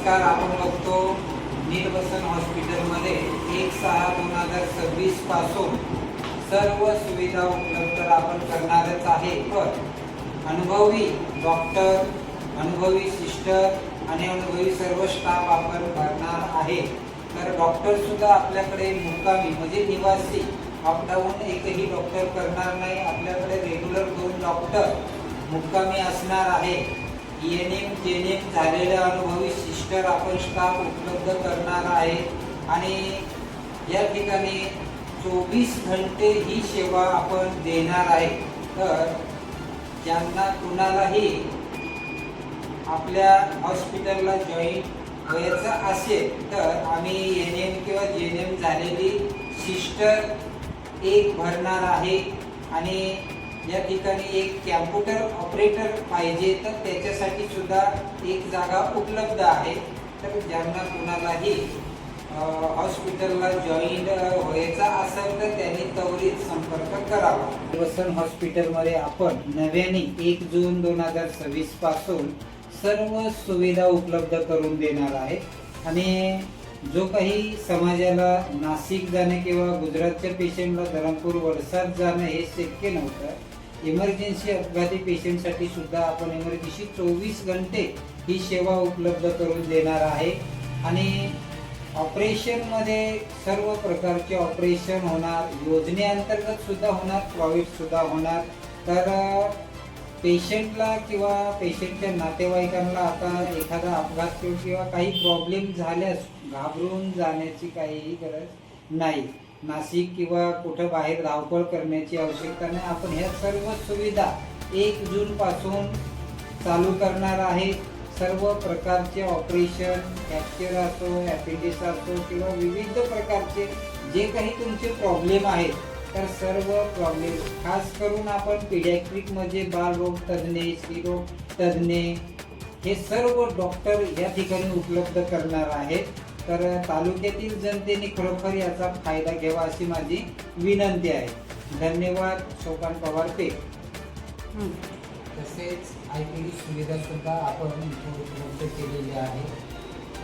नमस्कार. आपण बघतो नीलवसन हॉस्पिटलमध्ये 1/6/2026 पासून सर्व सुविधा उपलब्ध आपण करणारच आहे. पण अनुभवी डॉक्टर, अनुभवी सिस्टर आणि अनुभवी सर्व स्टाफ आपण करणार आहे. तर डॉक्टर सुद्धा आपल्याकडे मुक्कामी म्हणजे निवासी अपडाऊन एकही डॉक्टर करणार नाही. आपल्याकडे रेग्युलर 2 डॉक्टर मुक्कामी असणार आहे. ENM JNM झालेले अनुभवी सिस्टर आपण स्टाफ उपलब्ध करणार आहे आणि या ठिकाणी 24 घंटे ही सेवा आपण देणार आहे. तर ज्यांना कुणालाही आपल्या हॉस्पिटलला जॉईन व्हायचं असेल तर आम्ही ENM किंवा JNM झालेली सिस्टर एक भरणार आहे आणि या ठिकाणी एक कॅम्प्युटर ऑपरेटर पाहिजे तर त्याच्यासाठी सुद्धा एक जागा उपलब्ध आहे. तर ज्यांना कुणालाही हॉस्पिटलला जॉईन व्हायचा असेल तर त्यांनी त्वरित संपर्क करावा. नीलवसन हॉस्पिटलमध्ये आपण नव्याने 1 जून 2026 पासून सर्व सुविधा उपलब्ध करून देणार आहे आणि जो काही समाजाला नाशिक जाणे किंवा गुजरातच्या पेशंटला धरमपूर वडसाद जाणं हे शक्य नव्हतं. इमर्जन्सी अपघाती पेशंटसाठी सुद्धा आपण इमर्जन्सी 24 घंटे ही सेवा उपलब्ध करून देणार आहे आणि ऑपरेशनमध्ये सर्व प्रकारचे ऑपरेशन होणार. योजनेअंतर्गत सुद्धा होणार, प्रायव्हेट सुद्धा होणार. तर पेशंटला किंवा पेशंटच्या नातेवाईकांना आता एखादा अपघात किंवा काही प्रॉब्लेम झाल्यास घाबरून जाण्याची काहीही गरज नाही. नाशिक किंवा कुठं बाहेर धावपळ करण्याची आवश्यकता नाही. आपण ह्या सर्व सुविधा 1 जून पासून चालू करणार आहे. सर्व प्रकारचे ऑपरेशन, फ्रॅक्चर असो, ॲपेंडिक्स असो किंवा विविध प्रकारचे जे काही तुमचे प्रॉब्लेम आहेत तर सर्व प्रॉब्लेम खास करून आपण पिडियाट्रिकमध्ये बालरोग तज्ज्ञ, स्त्रीरोग तज्ज्ञ हे सर्व डॉक्टर या ठिकाणी उपलब्ध करणार आहेत. तर तालुक्यातील जनतेने खरोखर याचा फायदा घ्यावा अशी माझी विनंती आहे. धन्यवाद. शोकान पवार पे. तसेच IPD सुविधा सुद्धा आपण उपलब्ध केलेली आहे.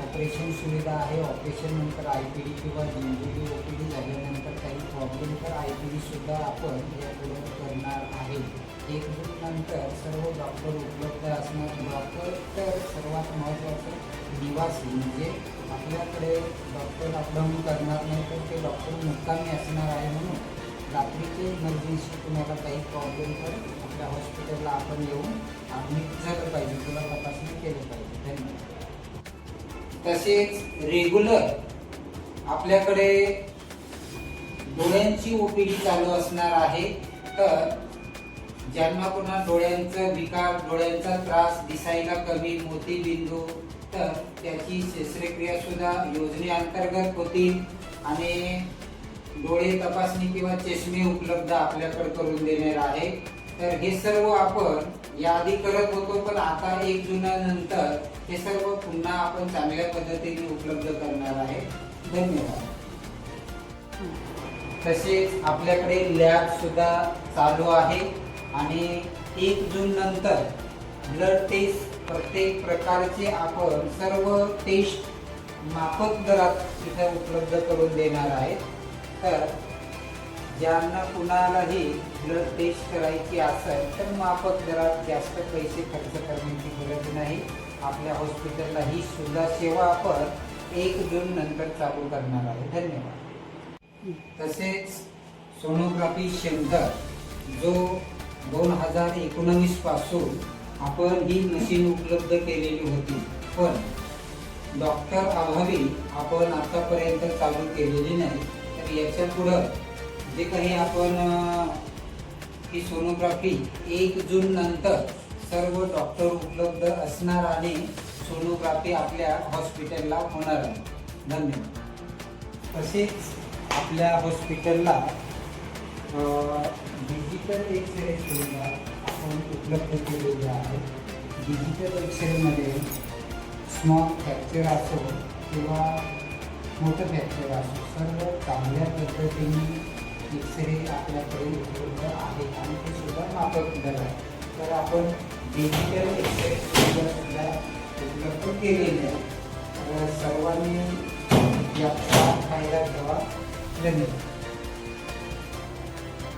ऑपरेशन सुविधा आहे. ऑपरेशन नंतर IPD किंवा जनरली OPD झाल्यानंतर काही प्रॉब्लेम तर IPD सुद्धा आपण यापुढे करणार आहे. 1 जून नंतर सर्व डॉक्टर उपलब्ध असणार. डॉक्टर तर सर्वात महत्त्वाचं निवासी म्हणजे आपल्याकडे डॉक्टर अपडाऊन करणार नाही तर ते डॉक्टर मुक्कामी असणार आहे. म्हणून रात्रीची इमर्जन्सी तुम्हाला काही प्रॉब्लेम तर आपल्या हॉस्पिटलला आपण येऊन ॲडमिट झालं पाहिजे, तुला तपासणी केली पाहिजे. धन्यवाद. तसेच रेग्युलर आपल्याकडे डोळ्यांची OPD चालू असणार आहे. तर ज्यांना पुन्हा डोळ्यांचं विकार, डोळ्यांचा त्रास, दिसायला कमी, मोतीबिंदू तर त्याची शस्त्रक्रिया सुद्धा योजनेअंतर्गत होतील आणि डोळे तपासणी किंवा चष्मे उपलब्ध आपल्याकडे करून देणार आहे. तर हे सर्व आपण याआधी करत होतो पण आता 1 जूननंतर हे सर्व पुन्हा आपण चांगल्या पद्धतीने उपलब्ध करणार आहे. धन्यवाद. तसेच आपल्याकडे लॅब सुद्धा चालू आहे आणि 1 जून नंतर ब्लड टेस्ट प्रत्येक प्रकारचे आपण सर्व टेस्ट माफक दरात तिथे उपलब्ध करून देणार आहे. तर ज्यांना कुणालाही ब्लड टेस्ट करायची असेल तर माफक दरात जास्त पैसे खर्च करण्याची गरज नाही. आपल्या हॉस्पिटलला ही सुद्धा सेवा आपण 1 जून नंतर चालू करणार आहे. धन्यवाद. तसेच सोनोग्राफी सेंटर जो 2019 पासून आपण ही मशीन उपलब्ध केलेली होती पण डॉक्टर अभावी आपण आतापर्यंत चालू केलेली नाही. तर याच्या पुढं जे काही आपण ही सोनोग्राफी 1 जून नंतर सर्व डॉक्टर उपलब्ध असणार आणि सोनोग्राफी आपल्या हॉस्पिटलला होणार आहे. धन्यवाद. तसेच आपल्या हॉस्पिटलला डिजिटल एक्सरे सुविधा आपण उपलब्ध केलेली आहे. डिजिटल एक्सरेमध्ये स्मॉल फ्रॅक्चर असो किंवा मोठं फ्रॅक्चर असो सर्व चांगल्या पद्धतीने एक्सरे आपल्याकडे उपलब्ध आहे आणि ते सुद्धा माफक दर आहे. तर आपण डिजिटल एक्सरे सुविधा सुद्धा उपलब्ध केलेली आहे. तर सर्वांनी याचा फायदा घ्यावा. धन्यवाद.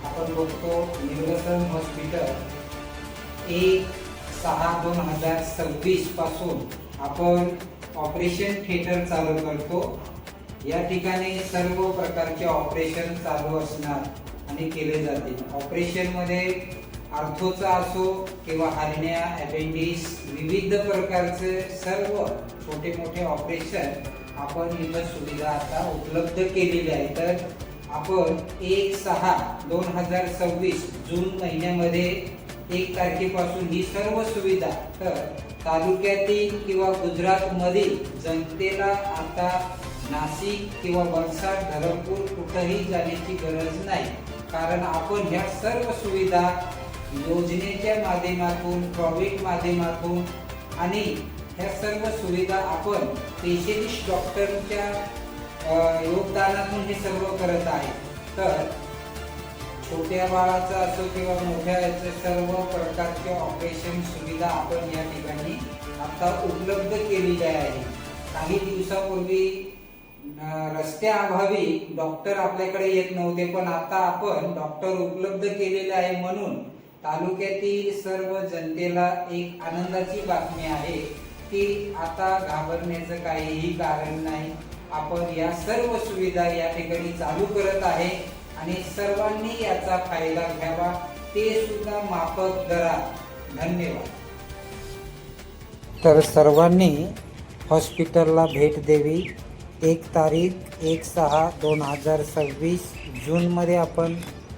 आपण बघतो निर्वसन हॉस्पिटल 1/6/2026 पासून आपण ऑपरेशन थिएटर चालू करतो. या ठिकाणी सर्व प्रकारचे ऑपरेशन चालू असणार आणि केले जातील. ऑपरेशनमध्ये आर्थोचा असो किंवा हार्निया, अपेंडिक्स, विविध प्रकारचे सर्व छोटे मोठे ऑपरेशन आपण इथं सुविधा आता उपलब्ध केलेली आहे. तर आपण 1/6/2026 जून महिन्यामध्ये 1 तारखेपासून ही सर्व सुविधा तर तालुक्यातील किंवा गुजरातमधील जनतेला आता नाशिक किंवा वलसाड, धरमपूर कुठंही जाण्याची गरज नाही. कारण आपण ह्या सर्व सुविधा योजनेच्या माध्यमातून, प्रॉफिट माध्यमातून आणि ह्या सर्व सुविधा आपण स्पेशलिस्ट डॉक्टरच्या योगदानातून हे सर्व करत आहे. तर छोट्या बाळाचं असो किंवा मोठ्या याचे सर्व प्रकारचे ऑपरेशन सुविधा आपण या ठिकाणी आता उपलब्ध केलेली आहे. काही दिवसापूर्वी रस्त्याअभावी डॉक्टर आपल्याकडे येत नव्हते, पण आता आपण डॉक्टर उपलब्ध केलेले आहे. म्हणून तालुक्यातील सर्व जनतेला एक आनंदाची बातमी आहे की आता घाबरण्याचं काहीही कारण नाही. आपण या सर्व सुविधा या ठिकाणी चालू करत आहे आणि सर्वांनी याचा फायदा घ्यावा, ते सुद्धा माफक दरात. धन्यवाद. तर सर्वांनी हॉस्पिटलला भेट द्यावी. 1/6/2026 जूनमध्ये आपण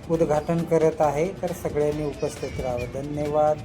उद्घाटन करत आहे. तर सगळ्यांनी उपस्थित राहावं. धन्यवाद.